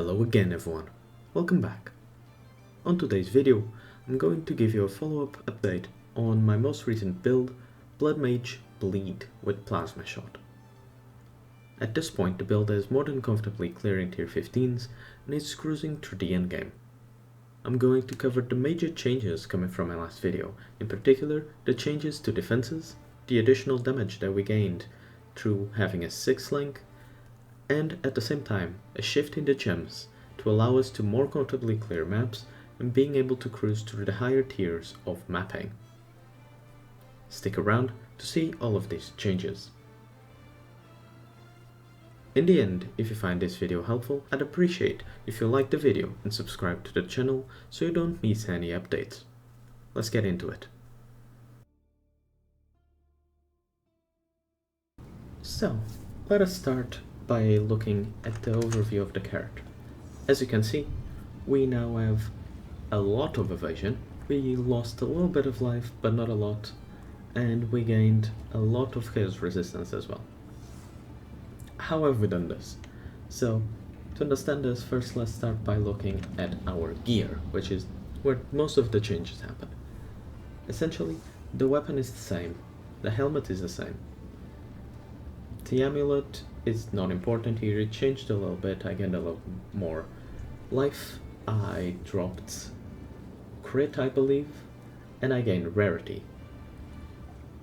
Hello again everyone, welcome back. On today's video, I'm going to give you a follow-up update on my most recent build, Bloodmage Bleed with Plasma Shot. At this point the build is more than comfortably clearing tier 15s and is cruising through the endgame. I'm going to cover the major changes coming from my last video, in particular the changes to defenses, the additional damage that we gained through having a 6 link, and at the same time a shift in the gems to allow us to more comfortably clear maps and being able to cruise through the higher tiers of mapping. Stick around to see all of these changes. In the end, if you find this video helpful, I'd appreciate if you like the video and subscribe to the channel so you don't miss any updates. Let's get into it. So, let us start by looking at the overview of the character. As you can see, we now have a lot of evasion. We lost a little bit of life, but not a lot, and we gained a lot of chaos resistance as well. How have we done this? So, to understand this, first let's start by looking at our gear, which is where most of the changes happen. Essentially, the weapon is the same, the helmet is the same. The amulet is not important here, it changed a little bit, I gained a little more life, I dropped crit I believe, and I gained rarity.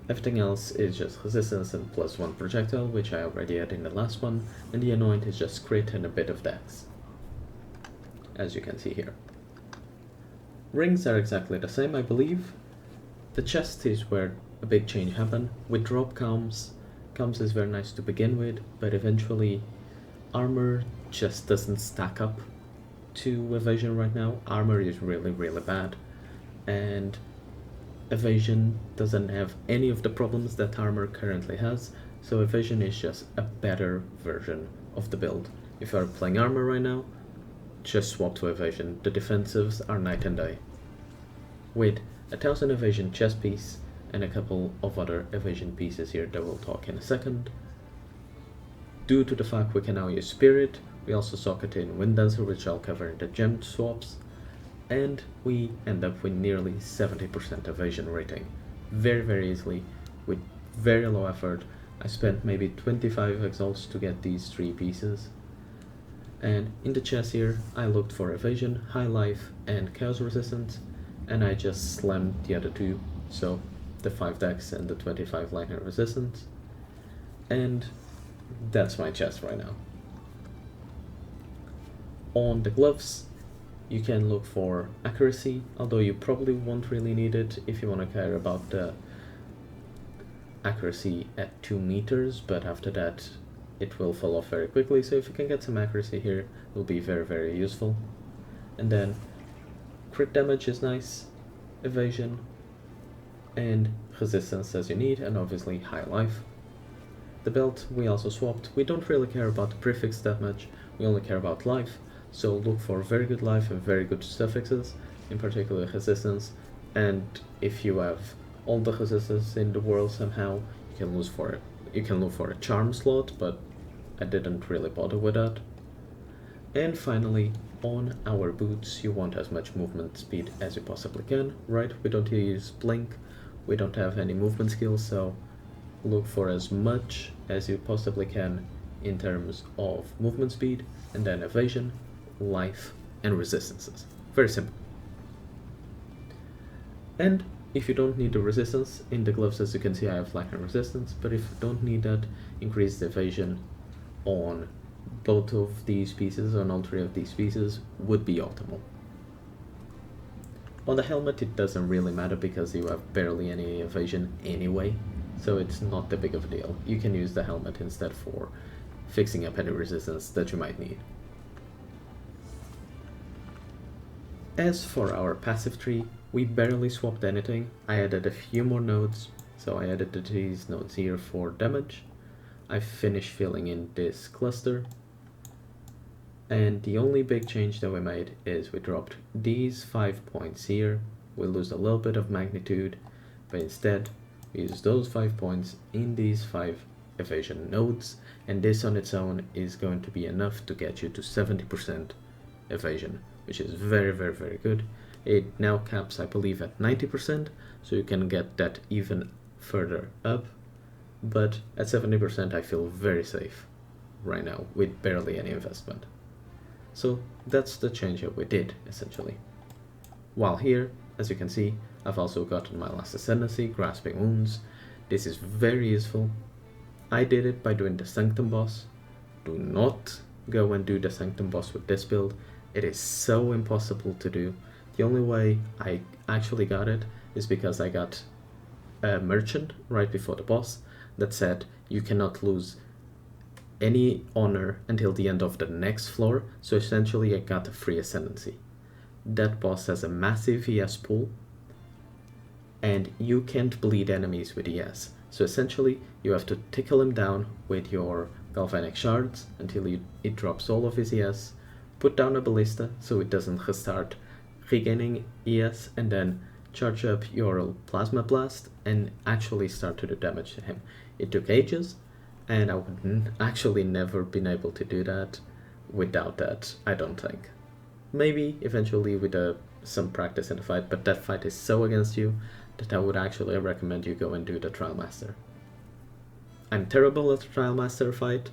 Everything else is just resistance and +1 projectile, which I already had in the last one, and the anoint is just crit and a bit of dex, as you can see here. Rings are exactly the same I believe. The chest is where a big change happened. With drop calms is very nice to begin with, but eventually armor just doesn't stack up to evasion right now. Armor is really bad, and evasion doesn't have any of the problems that armor currently has, so evasion is just a better version of the build. If you are playing armor right now, just swap to evasion. The defensives are night and day. With 1000 evasion chest piece and a couple of other evasion pieces here that we'll talk in a second. Due to the fact we can now use Spirit, we also socket in Wind Dancer, which I'll cover in the gem swaps, and we end up with nearly 70% evasion rating. Very easily, with very low effort. I spent maybe 25 exalts to get these 3 pieces. And in the chest here, I looked for evasion, high life, and chaos resistance, and I just slammed the other 2, so the 5 dex and the 25 lightning resistance, and that's my chest right now. On the gloves, you can look for accuracy, although you probably won't really need it if you want to care about the accuracy at 2 meters, but after that it will fall off very quickly, so if you can get some accuracy here, it will be very useful. And then crit damage is nice, evasion, and resistance as you need, and obviously high life. The belt we also swapped. We don't really care about the prefix that much, we only care about life, so look for very good life and very good suffixes, in particular resistance, and if you have all the resistance in the world somehow, you can look for a charm slot, but I didn't really bother with that. And finally, on our boots, you want as much movement speed as you possibly can, right? We don't use blink, we don't have any movement skills, so look for as much as you possibly can in terms of movement speed, and then evasion, life, and resistances. Very simple. And if you don't need the resistance, in the gloves as you can see I have lightning resistance, but if you don't need that, increase the evasion on both of these pieces, on all 3 of these pieces, would be optimal. On the helmet it doesn't really matter because you have barely any evasion anyway, so it's not that big of a deal. You can use the helmet instead for fixing up any resistance that you might need. As for our passive tree, we barely swapped anything. I added a few more nodes, so I added these nodes here for damage. I finished filling in this cluster, and the only big change that we made is we dropped these 5 points here. We lose a little bit of magnitude, but instead we use those 5 points in these 5 evasion nodes, and this on its own is going to be enough to get you to 70% evasion, which is very, very, very good. It now caps, I believe, at 90%, so you can get that even further up. But at 70% I feel very safe right now with barely any investment. So that's the change that we did, essentially. While here, as you can see, I've also gotten my last ascendancy, Grasping Wounds. This is very useful. I did it by doing the Sanctum boss. Do not go and do the Sanctum boss with this build. It is so impossible to do. The only way I actually got it is because I got a merchant right before the boss that said you cannot lose any honor until the end of the next floor, so essentially I got a free ascendancy. That boss has a massive ES pool, and you can't bleed enemies with ES, so essentially you have to tickle him down with your galvanic shards until it drops all of his ES, put down a ballista so it doesn't start regaining ES, and then charge up your plasma blast and actually start to do damage to him. It took ages, and I would actually never been able to do that without that, I don't think. Maybe eventually with some practice in the fight, but that fight is so against you that I would actually recommend you go and do the Trial Master. I'm terrible at the Trial Master fight,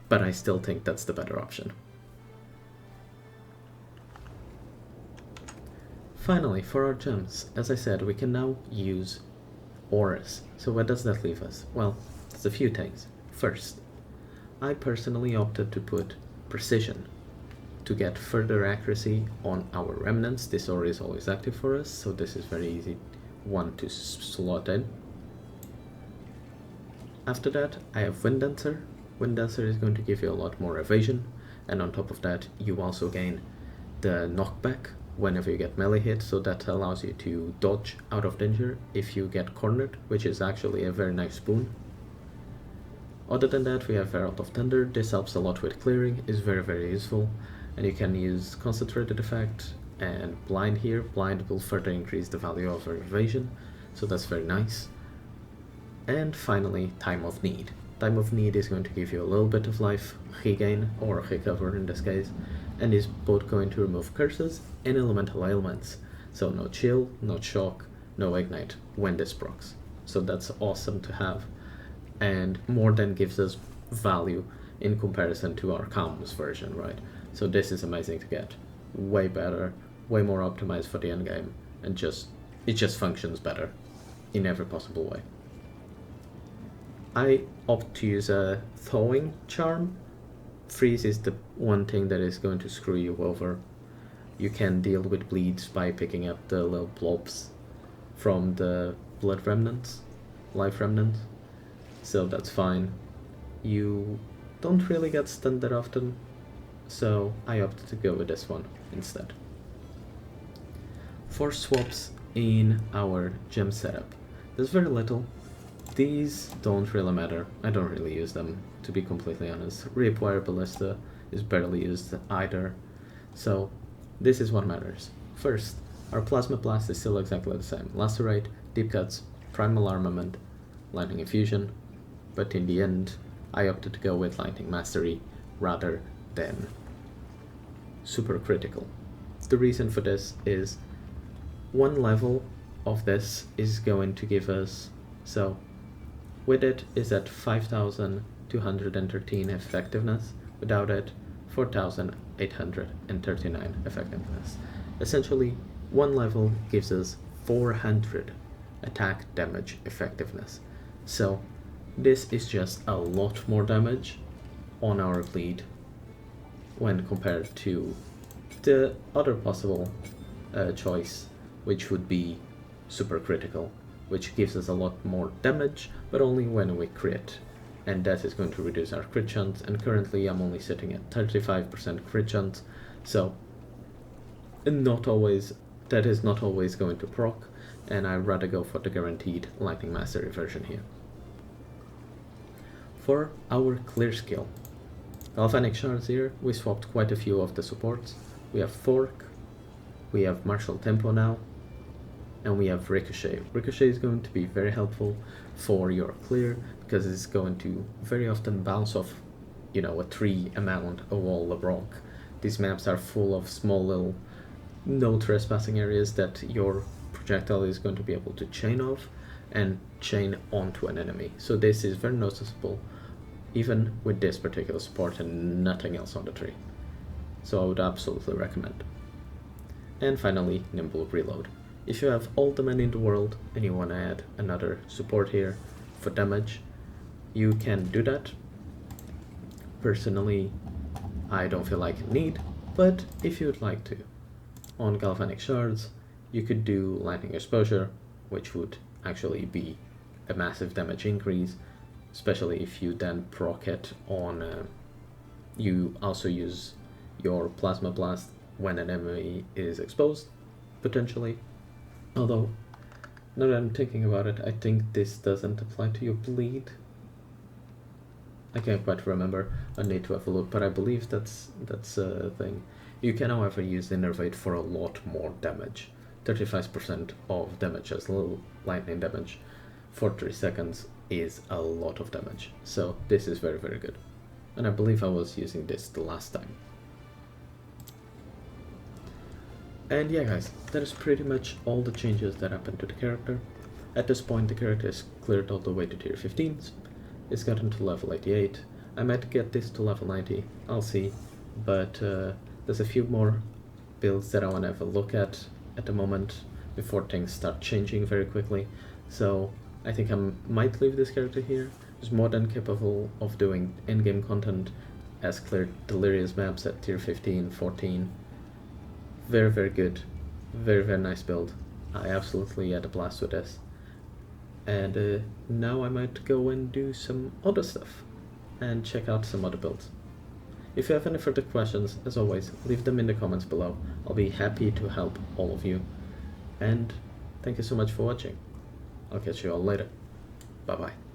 but I still think that's the better option. Finally, for our gems, as I said, we can now use auras. So where does that leave us? Well, there's a few things. First, I personally opted to put precision to get further accuracy on our remnants. This aura is always active for us, so this is very easy one to slot in. After that, I have Wind Dancer. Wind Dancer is going to give you a lot more evasion, and on top of that, you also gain the knockback whenever you get melee hit, so that allows you to dodge out of danger if you get cornered, which is actually a very nice boon. Other than that, we have Herald of Thunder. This helps a lot with clearing, is very, very useful, and you can use Concentrated Effect and Blind here. Blind will further increase the value of our evasion, so that's very nice. And finally, Time of Need. Time of Need is going to give you a little bit of life regain, or recover in this case, and is both going to remove curses and elemental ailments. So no chill, no shock, no ignite when this procs. So that's awesome to have, and more than gives us value in comparison to our comms version, right? So this is amazing to get. Way better, way more optimized for the end game, and it just functions better in every possible way. I opt to use a Thawing Charm. Freeze is the one thing that is going to screw you over. You can deal with bleeds by picking up the little blobs from the blood remnants, life remnants, so that's fine. You don't really get stunned that often, so I opted to go with this one instead. For swaps in our gem setup, there's very little. These don't really matter. I don't really use them, to be completely honest. Reacquire Ballista is barely used either. So this is what matters. First, our Plasma Blast is still exactly the same. Lacerate, Deep Cuts, Primal Armament, Lightning Infusion, but in the end, I opted to go with Lightning Mastery rather than Super Critical. The reason for this is one level of this is going to give us, so with it is at 5,213 effectiveness, without it 4,839 effectiveness. Essentially, one level gives us 400 attack damage effectiveness. So this is just a lot more damage on our bleed when compared to the other possible choice, which would be Super Critical, which gives us a lot more damage, but only when we crit, and that is going to reduce our crit chance, and currently I'm only sitting at 35% crit chance, so that is not always going to proc, and I'd rather go for the guaranteed Lightning Mastery version here. For our clear skill, Galvanic Shards here, we swapped quite a few of the supports. We have Fork, we have Martial Tempo now, and we have Ricochet. Ricochet is going to be very helpful for your clear, because it's going to very often bounce off you know, a tree, a mound, a wall, a rock. These maps are full of small little no trespassing areas that your projectile is going to be able to chain off and chain onto an enemy. So this is very noticeable even with this particular support and nothing else on the tree. So I would absolutely recommend. And finally, nimble reload. If you have all the money in the world and you want to add another support here for damage, you can do that. Personally, I don't feel like a need, but if you would like to, on galvanic shards, you could do lightning exposure, which would actually be a massive damage increase, especially if you then proc it on, you also use your plasma blast when an enemy is exposed, potentially. Although, now that I'm thinking about it, I think this doesn't apply to your bleed. I can't quite remember, I need to have a look, but I believe that's a thing. You can however use Innervate for a lot more damage. 35% of damage as little lightning damage for 3 seconds is a lot of damage. So this is very, very good. And I believe I was using this the last time. And yeah guys, that is pretty much all the changes that happened to the character. At this point the character is cleared all the way to tier 15s. It's gotten to level 88. I might get this to level 90, I'll see. But there's a few more builds that I want to have a look at the moment before things start changing very quickly. So I think I might leave this character here. He's more than capable of doing in-game content, has cleared delirious maps at tier 15, 14. Very, very good. Very, very nice build. I absolutely had a blast with this. And now I might go and do some other stuff and check out some other builds. If you have any further questions, as always, leave them in the comments below. I'll be happy to help all of you. And thank you so much for watching. I'll catch you all later. Bye bye.